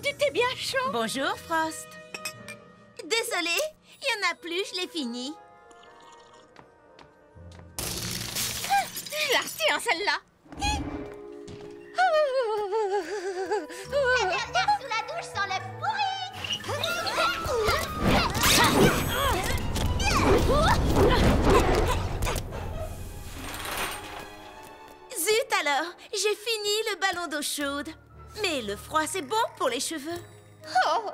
du thé bien chaud. Bonjour, Frost. Désolée, il y en a plus, je l'ai fini. Je la retiens, celle-là. La dernière sous la douche s'enlève Zut alors, j'ai fini le ballon d'eau chaude. Mais le froid, c'est bon pour les cheveux. Oh,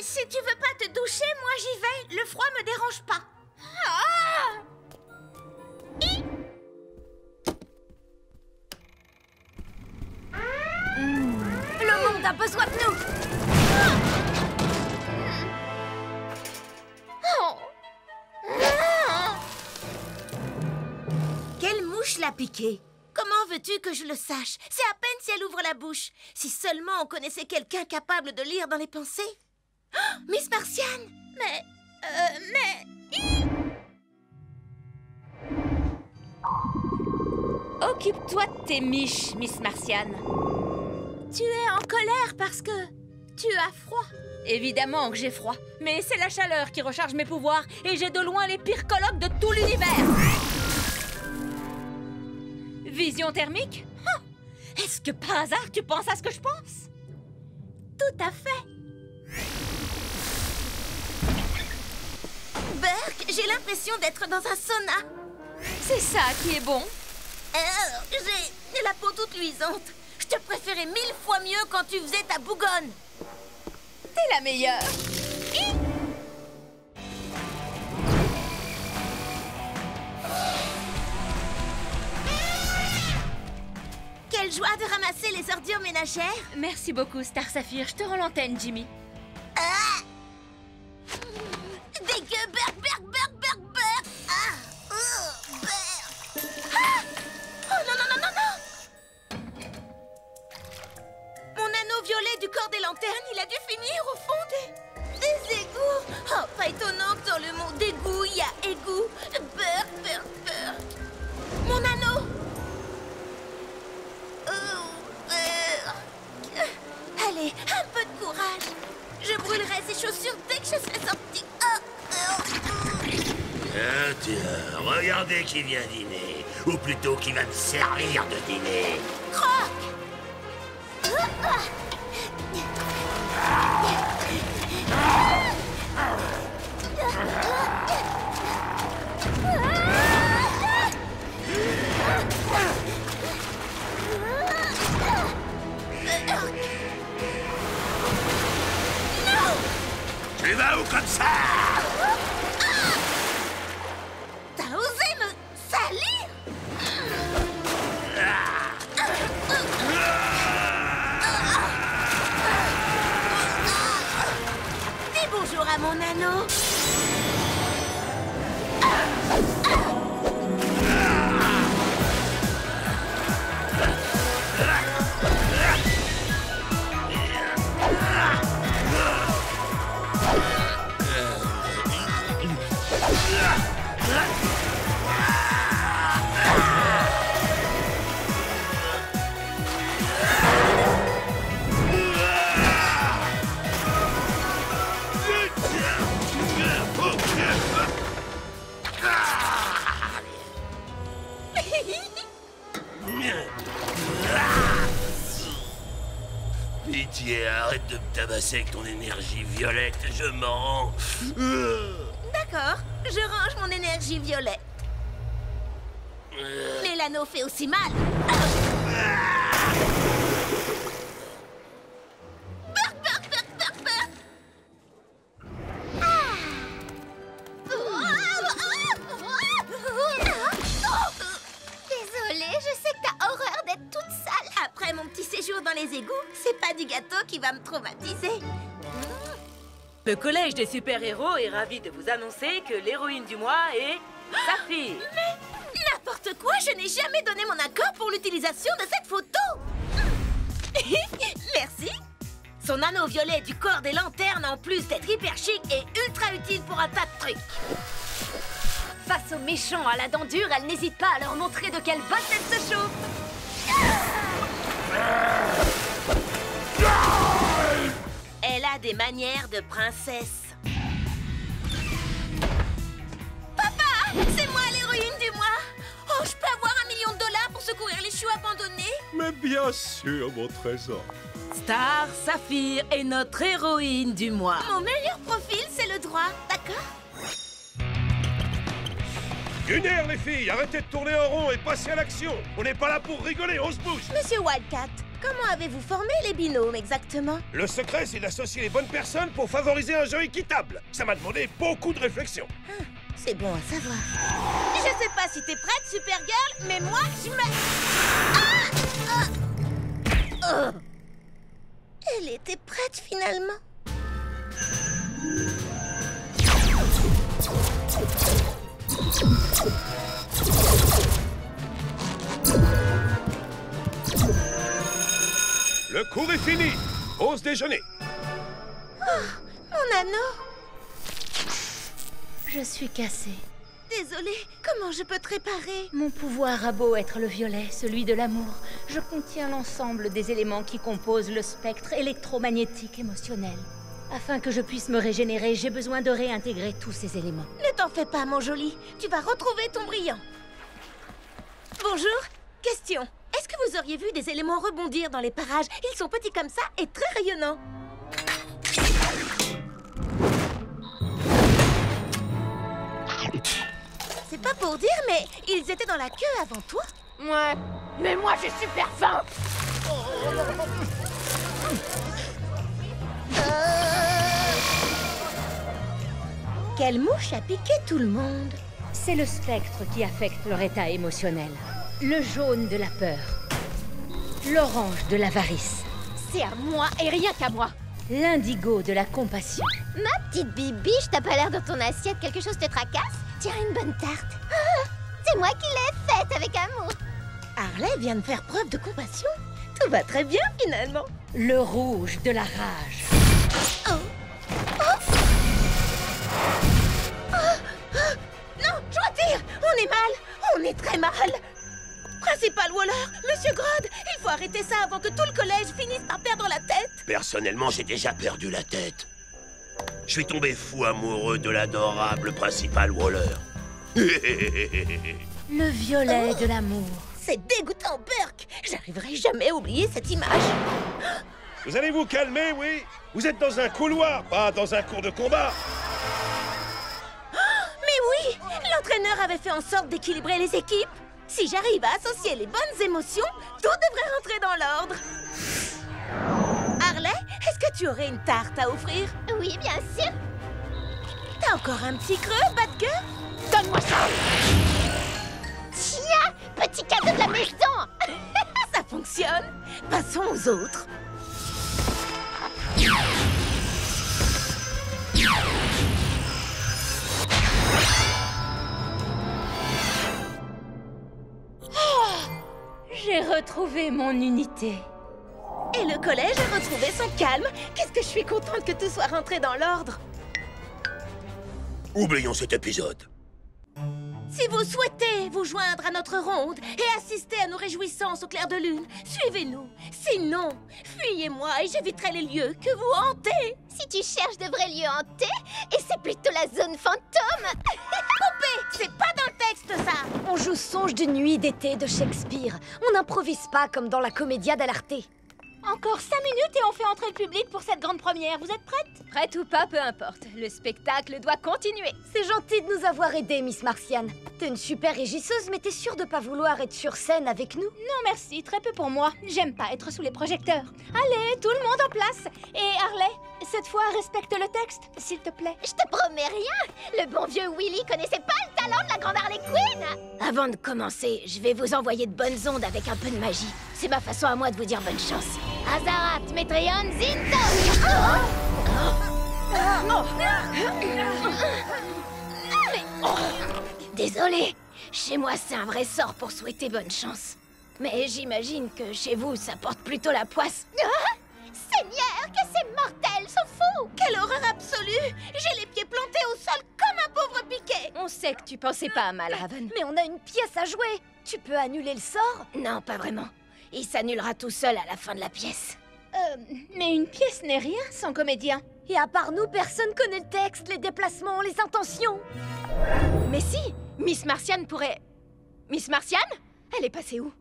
Si tu veux pas te doucher, moi j'y vais. Le froid me dérange pas. ah! Le monde a besoin de nous. Oh. Quelle mouche l'a piqué? Comment veux-tu que je le sache? C'est à peine si elle ouvre la bouche. Si seulement on connaissait quelqu'un capable de lire dans les pensées. Oh, Miss Martiane! Mais... Occupe-toi de tes miches, Miss Martiane. Tu es en colère parce que tu as froid. Évidemment que j'ai froid, mais c'est la chaleur qui recharge mes pouvoirs et j'ai de loin les pires colloques de tout l'univers. Vision thermique? Oh, est-ce que par hasard tu penses à ce que je pense? Tout à fait. Burke, j'ai l'impression d'être dans un sauna. C'est ça qui est bon. J'ai la peau toute luisante. Je te préférais 1000 fois mieux quand tu faisais ta bougonne. T'es la meilleure. Quelle joie de ramasser les ordures ménagères. Merci beaucoup, Star Saphir. Je te rends l'antenne, Jimmy. Ah! Dégueu, Burke, Burke, Burke, Burke, Burke. Ah! Burke. Ah! Oh non, non, non, non, non! Mon anneau violet du corps des lanternes, il a dû finir au fond des égouts. Oh, pas étonnant que dans le mot d'égout, il y a égout. Burke, Burke, Burke. Mon anneau! Oh, Burke. Allez, un peu de courage. Je brûlerai ces chaussures dès que je serai sortie. Ah, tiens, regardez qui vient dîner. Ou plutôt qui va me servir de dîner. Croc! Tu vas où comme ça? T'as osé me salir? Dis bonjour à mon anneau. Pitié, arrête de me tabasser avec ton énergie violette, je m'en rends. D'accord, je range mon énergie violette. Mais l'anneau fait aussi mal. Burke, Burke, Burke, Burke, Burke. Désolée, je sais que t'as horreur d'être toute sale. Après mon petit séjour dans les égouts, c'est pas du gâteau qui va me traumatiser. Le collège des super-héros est ravi de vous annoncer que l'héroïne du mois est Saphir. Mais n'importe quoi, je n'ai jamais donné mon accord pour l'utilisation de cette photo. Merci. Son anneau violet du corps des lanternes, en plus d'être hyper chic, est ultra utile pour un tas de trucs. Face aux méchants à la dent dure, elle n'hésite pas à leur montrer de quelle botte elle se chauffe. a des manières de princesse. C'est moi l'héroïne du mois. Oh, je peux avoir $1 million pour secourir les choux abandonnés? Mais bien sûr, mon trésor. Star Saphir est notre héroïne du mois. Mon meilleur profil, c'est le droit, d'accord? Une air, les filles, arrêtez de tourner en rond et passez à l'action. On n'est pas là pour rigoler, on se bouge. Monsieur Wildcat, comment avez-vous formé les binômes exactement? Le secret, c'est d'associer les bonnes personnes pour favoriser un jeu équitable. Ça m'a demandé beaucoup de réflexion. C'est bon à savoir. Je sais pas si t'es prête, Supergirl, mais moi, je me... Oh. Elle était prête, finalement. Le cours est fini. Pause déjeuner. Mon anneau. Je suis cassée. Désolée, comment je peux te réparer? Mon pouvoir a beau être le violet, celui de l'amour, je contiens l'ensemble des éléments qui composent le spectre électromagnétique émotionnel. Afin que je puisse me régénérer, j'ai besoin de réintégrer tous ces éléments. Ne t'en fais pas, mon joli. Tu vas retrouver ton brillant. Bonjour. Question. Est-ce que vous auriez vu des éléments rebondir dans les parages? Ils sont petits comme ça et très rayonnants. C'est pas pour dire, mais ils étaient dans la queue avant toi. Ouais, mais moi j'ai super faim. Quelle mouche a piqué tout le monde? C'est le spectre qui affecte leur état émotionnel. Le jaune de la peur. L'orange de l'avarice. C'est à moi et rien qu'à moi. L'indigo de la compassion. Ma petite bibiche, t'as pas l'air dans ton assiette, quelque chose te tracasse? Tiens, une bonne tarte. Ah, c'est moi qui l'ai faite avec amour. Harley vient de faire preuve de compassion. Tout va très bien, finalement. Le rouge de la rage. Non, je retire. On est mal. On est très mal. Principal Waller, Monsieur Grodd, il faut arrêter ça avant que tout le collège finisse par perdre la tête. Personnellement, j'ai déjà perdu la tête. Je suis tombé fou amoureux de l'adorable Principal Waller. Le violet de l'amour. C'est dégoûtant, Burke. J'arriverai jamais à oublier cette image. Vous allez vous calmer, oui? Vous êtes dans un couloir, pas dans un cours de combat. Mais oui, l'entraîneur avait fait en sorte d'équilibrer les équipes. Si j'arrive à associer les bonnes émotions, tout devrait rentrer dans l'ordre. Harley, est-ce que tu aurais une tarte à offrir? Oui, bien sûr. T'as encore un petit creux, Batgirl? Donne-moi ça. Tiens, petit cadeau de la maison. Ça fonctionne. Passons aux autres. J'ai retrouvé mon unité. Et le collège a retrouvé son calme. Qu'est-ce que je suis contente que tout soit rentré dans l'ordre. Oublions cet épisode. Si vous souhaitez vous joindre à notre ronde et assister à nos réjouissances au clair de lune, suivez-nous. Sinon, fuyez-moi et j'éviterai les lieux que vous hantez. Si tu cherches de vrais lieux hantés, et c'est plutôt la zone fantôme. Coupé, c'est pas dans le texte, ça. On joue Songe de nuit d'été de Shakespeare. On n'improvise pas comme dans la Commedia dell'arte. Encore 5 minutes et on fait entrer le public pour cette grande première. Vous êtes prête? Prête ou pas, peu importe. Le spectacle doit continuer. C'est gentil de nous avoir aidés, Miss Martiane. T'es une super régisseuse, mais t'es sûre de pas vouloir être sur scène avec nous? Non merci, très peu pour moi. J'aime pas être sous les projecteurs. Allez, tout le monde en place. Et Harley, cette fois respecte le texte, s'il te plaît. Je te promets rien. Le bon vieux Willy connaissait pas le talent de la grande Harley Quinn. Avant de commencer, je vais vous envoyer de bonnes ondes avec un peu de magie. C'est ma façon à moi de vous dire bonne chance. Azarat, Metreon, Zinto. Désolé, chez moi c'est un vrai sort pour souhaiter bonne chance. Mais j'imagine que chez vous ça porte plutôt la poisse. Seigneur, que c'est mortel, s'en fout. Quelle horreur absolue. J'ai les pieds plantés au sol comme un pauvre piquet. On sait que tu pensais pas à mal, Raven. Mais on a une pièce à jouer. Tu peux annuler le sort? Non, pas vraiment. Il s'annulera tout seul à la fin de la pièce. Mais une pièce n'est rien sans comédien. Et à part nous, personne connaît le texte, les déplacements, les intentions. Mais si, Miss Martiane pourrait... Miss Martiane? Elle est passée où?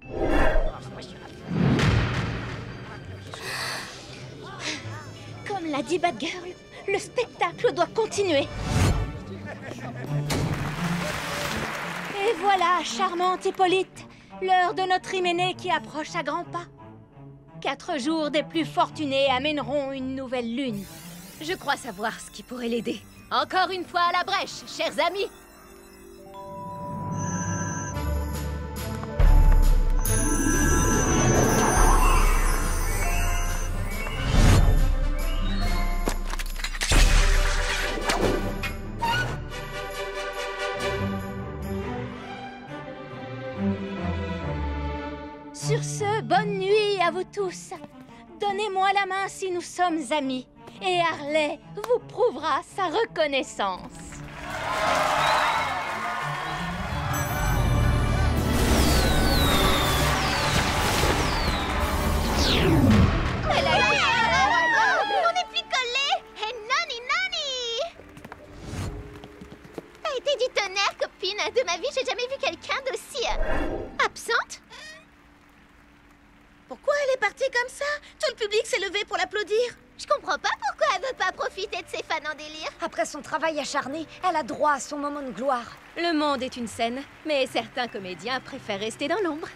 Comme l'a dit Batgirl, le spectacle doit continuer. Et voilà, charmante Hippolyte, l'heure de notre hyménée qui approche à grands pas. 4 jours des plus fortunés amèneront une nouvelle lune. Je crois savoir ce qui pourrait l'aider. Encore une fois à la brèche, chers amis! Sur ce, bonne nuit à vous tous. Donnez-moi la main si nous sommes amis. Et Harley vous prouvera sa reconnaissance. Elle a été... On n'est plus collés. Et nani nani. T'as été du tonnerre, copine. De ma vie, j'ai jamais vu quelqu'un d'aussi... absente. Pourquoi elle est partie comme ça? Tout le public s'est levé pour l'applaudir. Je comprends pas pourquoi elle veut pas profiter de ses fans en délire. Après son travail acharné, elle a droit à son moment de gloire. Le monde est une scène, mais certains comédiens préfèrent rester dans l'ombre.